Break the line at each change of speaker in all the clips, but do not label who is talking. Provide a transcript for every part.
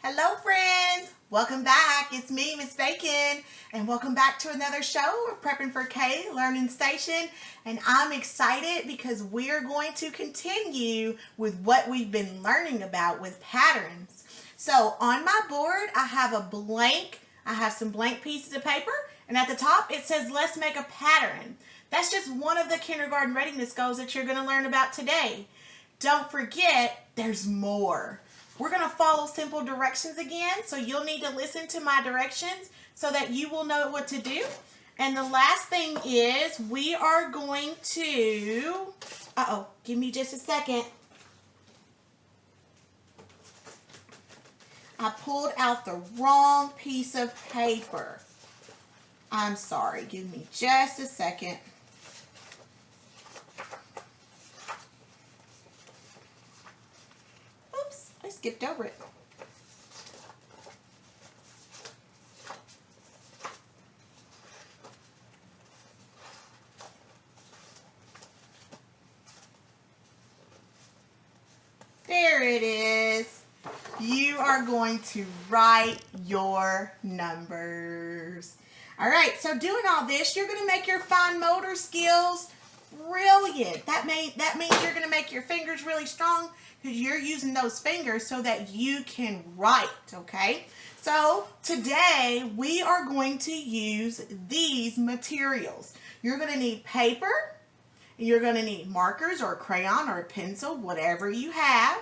Hello friends, welcome back. It's me, Miss Bacon, and welcome back to another show. We're prepping for K Learning Station, and I'm excited because we're going to continue with what we've been learning about with patterns. So on my board, I have some blank pieces of paper, and at the top it says, let's make a pattern. That's just one of the kindergarten readiness goals that you're going to learn about today. Don't forget, there's more. We're going to follow simple directions again, so you'll need to listen to my directions so that you will know what to do. And the last thing is we are going to, give me just a second. I pulled out the wrong piece of paper. I'm sorry, give me just a second. I skipped over it. There it is. You are going to write your numbers. All right, so doing all this, you're going to make your fine motor skills brilliant. That means you're going to make your fingers really strong because you're using those fingers so that you can write, okay? So today we are going to use these materials. You're going to need paper, you're going to need markers or a crayon or a pencil, whatever you have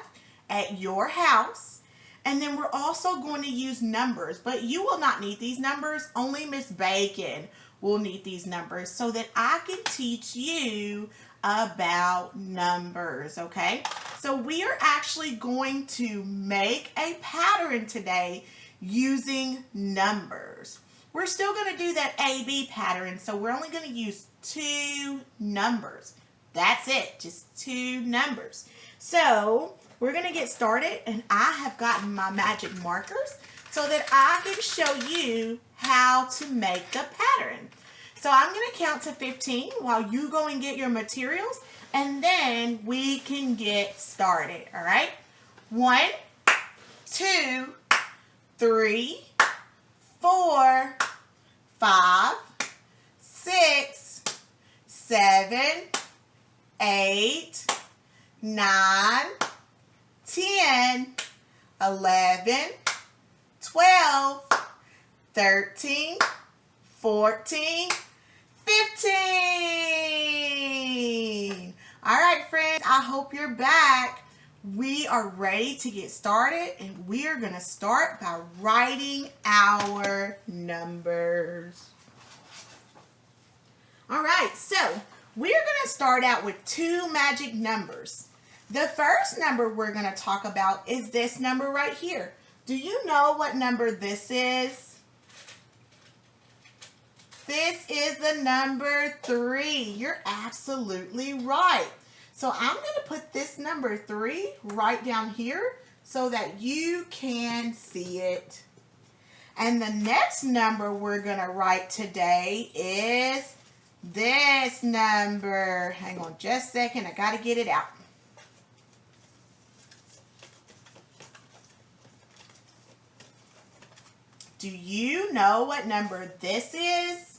at your house. And then we're also going to use numbers, but you will not need these numbers. Only Miss Bacon will need these numbers so that I can teach you about numbers, okay? So we are actually going to make a pattern today using numbers. We're still going to do that A-B pattern, so we're only going to use 2 numbers. That's it, just 2 numbers. So we're going to get started, and I have gotten my magic markers so that I can show you how to make the pattern. So I'm going to count to 15 while you go and get your materials, and then we can get started, all right? 1, 2, 3, 4, 5, 6, 7, 8, 9, 10, 11, 12, 13, 14, 15. All right, friends, I hope you're back. We are ready to get started, and we are going to start by writing our numbers. All right, so we're going to start out with 2 magic numbers. The first number we're going to talk about is this number right here. Do you know what number this is? This is the number 3. You're absolutely right. So I'm going to put this number 3 right down here so that you can see it. And the next number we're going to write today is this number. Hang on just a second. I got to get it out. Do you know what number this is?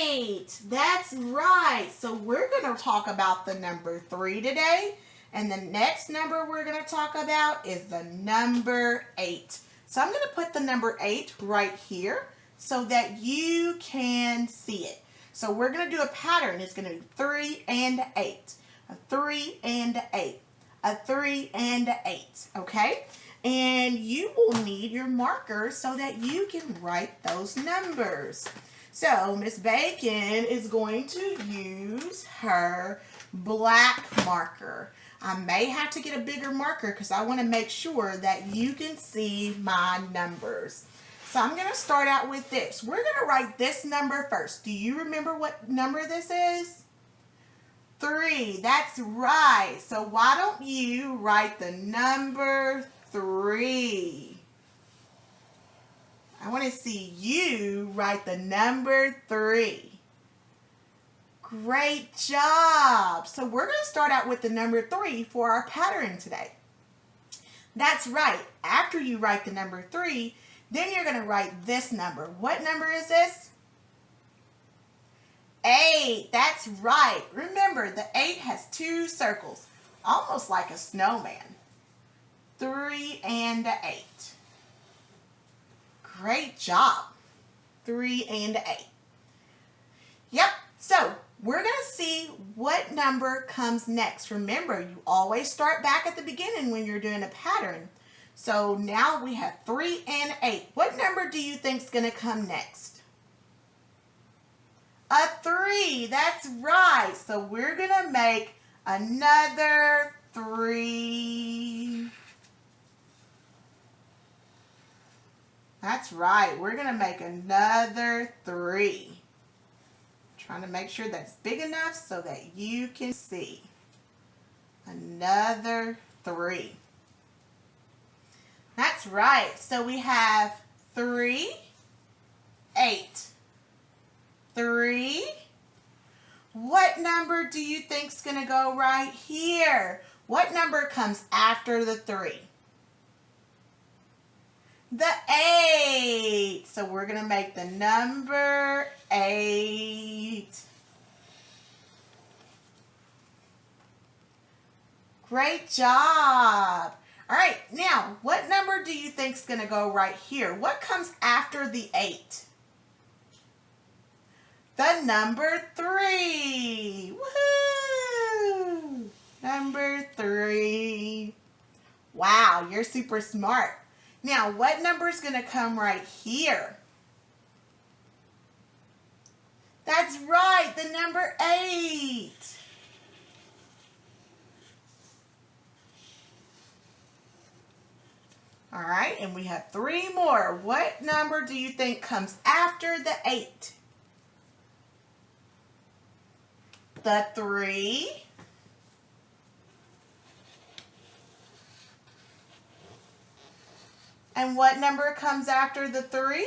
8. That's right. So we're going to talk about the number 3 today. And the next number we're going to talk about is the number 8. So I'm going to put the number 8 right here so that you can see it. So we're going to do a pattern. It's going to be 3 and 8. A 3 and 8. A 3 and 8. Okay? And you will need your marker so that you can write those numbers. So Miss Bacon is going to use her black marker. I may have to get a bigger marker because I want to make sure that you can see my numbers. So I'm going to start out with this. We're going to write this number first. Do you remember what number this is? 3. That's right. So why don't you write the number 3? I want to see you write the number 3. Great job. So we're going to start out with the number 3 for our pattern today. That's right. After you write the number 3, then you're going to write this number. What number is this? 8. That's right. Remember, the 8 has 2 circles, almost like a snowman. 3 and 8. Great job. 3 and 8. Yep. So we're going to see what number comes next. Remember, you always start back at the beginning when you're doing a pattern. So now we have 3 and 8. What number do you think is going to come next? A 3. That's right. So we're going to make another 3. That's right. We're going to make another 3. Trying to make sure that's big enough so that you can see. Another 3. That's right. So we have 3, 8. 3. What number do you think is going to go right here? What number comes after the 3? The 8. So we're going to make the number 8. Great job. All right, now, what number do you think is going to go right here? What comes after the 8? The number 3. Woohoo! Number 3. Wow, you're super smart. Now, what number is going to come right here? That's right, the number 8. All right, and we have 3 more. What number do you think comes after the 8? The 3. And what number comes after the 3?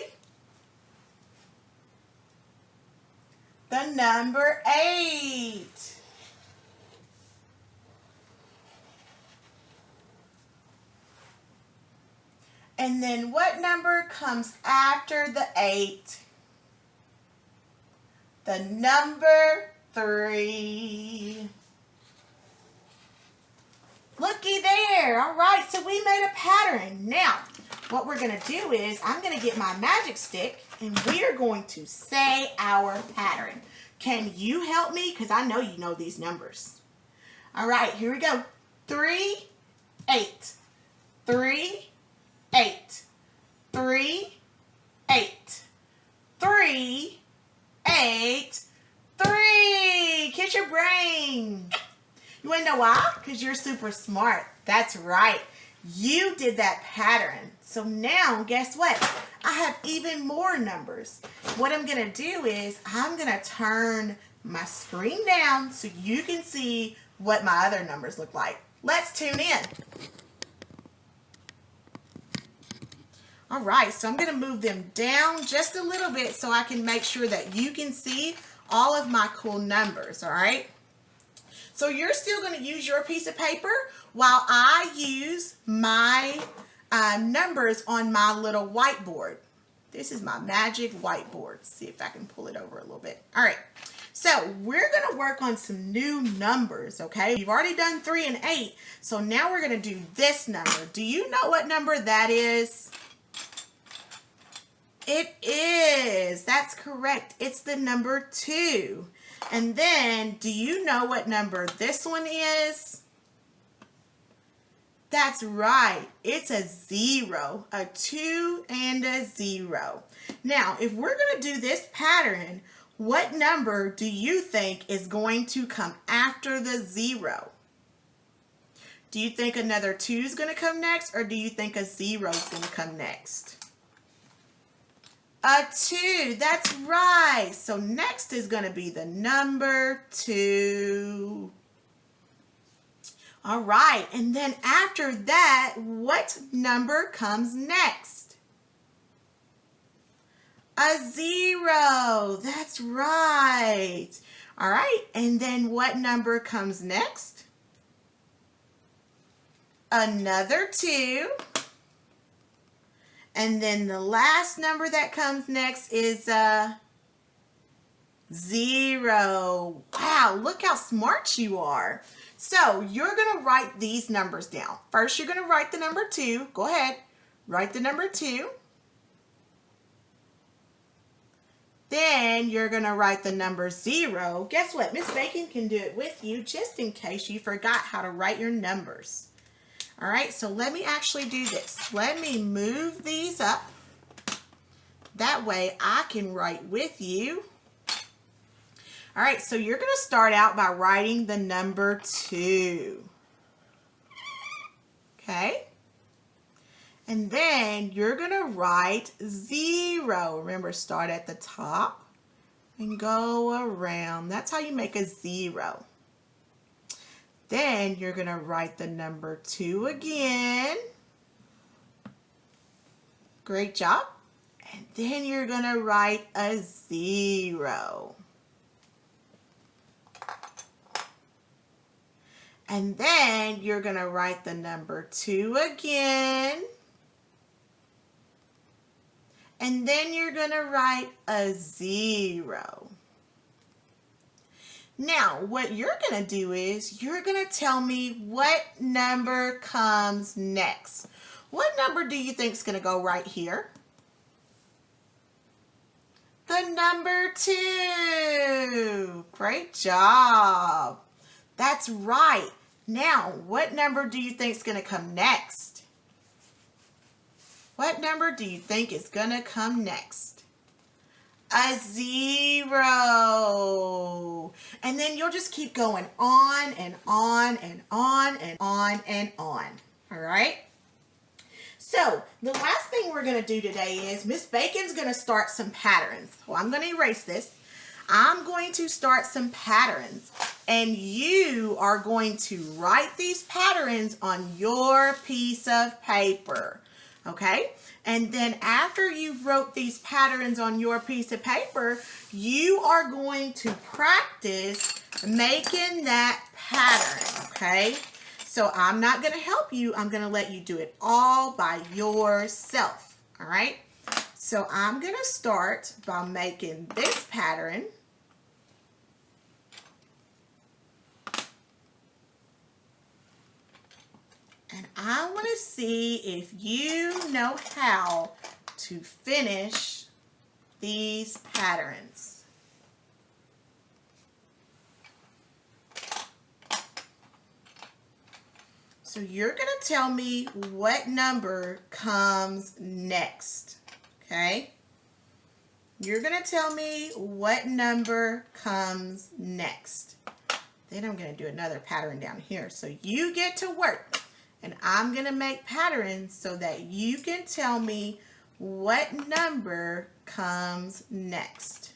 The number 8. And then what number comes after the 8? The number 3. Looky there. All right, so we made a pattern. Now, what we're going to do is I'm going to get my magic stick and we are going to say our pattern. Can you help me? Because I know you know these numbers. All right, here we go. 3, 8. 3, 8. 3, 8. 3, 8. 3. Kiss your brain. You want to know why? Because you're super smart. That's right. You did that pattern. So now, guess what? I have even more numbers. What I'm going to do is I'm going to turn my screen down so you can see what my other numbers look like. Let's tune in. All right, so I'm going to move them down just a little bit so I can make sure that you can see all of my cool numbers, all right? So you're still going to use your piece of paper while I use my numbers on my little whiteboard. This is my magic whiteboard. See if I can pull it over a little bit. All right, so we're going to work on some new numbers, okay? You've already done 3 and 8, so now we're going to do this number. Do you know what number that is? It is. That's correct. It's the number 2. And then, do you know what number this one is? That's right. It's a 0. A 2 and a 0. Now, if we're going to do this pattern, what number do you think is going to come after the 0? Do you think another 2 is going to come next, or do you think a 0 is going to come next? A 2, that's right. So next is going to be the number 2. All right, and then after that, what number comes next? A 0, that's right. All right, and then what number comes next? another 2, and then the last number that comes next is 0. Wow, look how smart you are. So you're going to write these numbers down. First, you're going to write the number 2. Go ahead. Write the number 2. Then you're going to write the number 0. Guess what? Miss Bacon can do it with you just in case you forgot how to write your numbers. All right, so let me actually do this. Let me move these up. That way I can write with you. All right, so you're going to start out by writing the number 2. Okay? And then you're going to write 0. Remember, start at the top and go around. That's how you make a 0. Then you're going to write the number 2 again. Great job. And then you're going to write a 0. And then you're going to write the number 2 again. And then you're going to write a 0. Now, what you're going to do is you're going to tell me what number comes next. What number do you think is going to go right here? The number 2. Great job. That's right. Now, what number do you think is going to come next? What number do you think is going to come next? A 0. And then you'll just keep going on and on and on and on and on. All right? So, the last thing we're going to do today is Miss Bacon's going to start some patterns. Well, I'm going to erase this. I'm going to start some patterns, and you are going to write these patterns on your piece of paper, okay? And then after you've wrote these patterns on your piece of paper, you are going to practice making that pattern, okay? So I'm not going to help you. I'm going to let you do it all by yourself, all right? So I'm going to start by making this pattern. And I want to see if you know how to finish these patterns. So you're going to tell me what number comes next, okay? You're going to tell me what number comes next. Then I'm going to do another pattern down here. So you get to work. And I'm going to make patterns so that you can tell me what number comes next.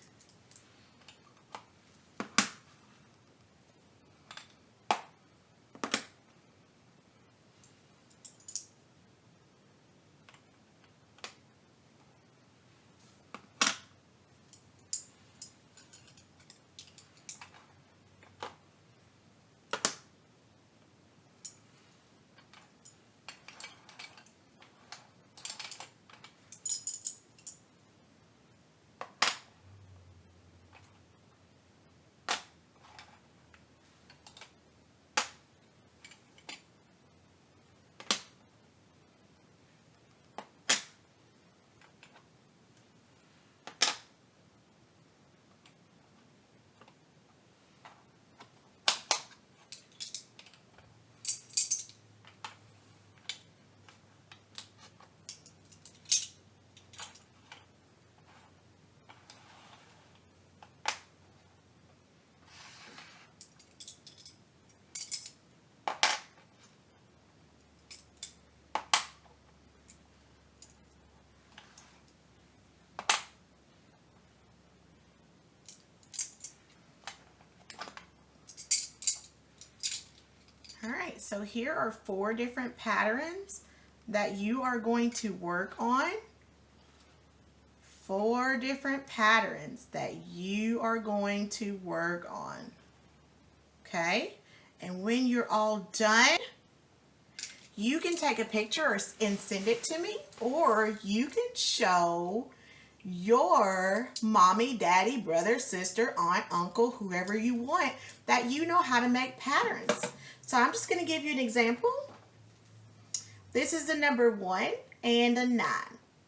All right, so here are 4 different patterns that you are going to work on. 4 different patterns that you are going to work on. Okay? And when you're all done, you can take a picture and send it to me, or you can show your mommy, daddy, brother, sister, aunt, uncle, whoever you want that you know how to make patterns. So I'm just going to give you an example. This is the number 1 and a 9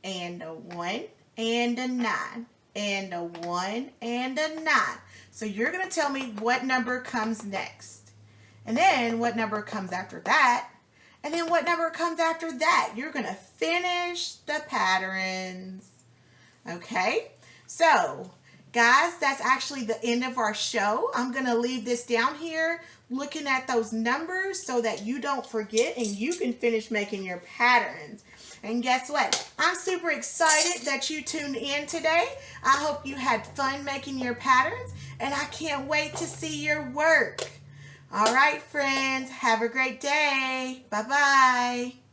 and a 1 and a 9 and a 1 and a 9. So you're going to tell me what number comes next, and then what number comes after that, and then what number comes after that. You're going to finish the patterns. Okay, so guys, that's actually the end of our show. I'm going to leave this down here looking at those numbers so that you don't forget and you can finish making your patterns. And guess what? I'm super excited that you tuned in today. I hope you had fun making your patterns, and I can't wait to see your work. All right, friends, have a great day. Bye-bye.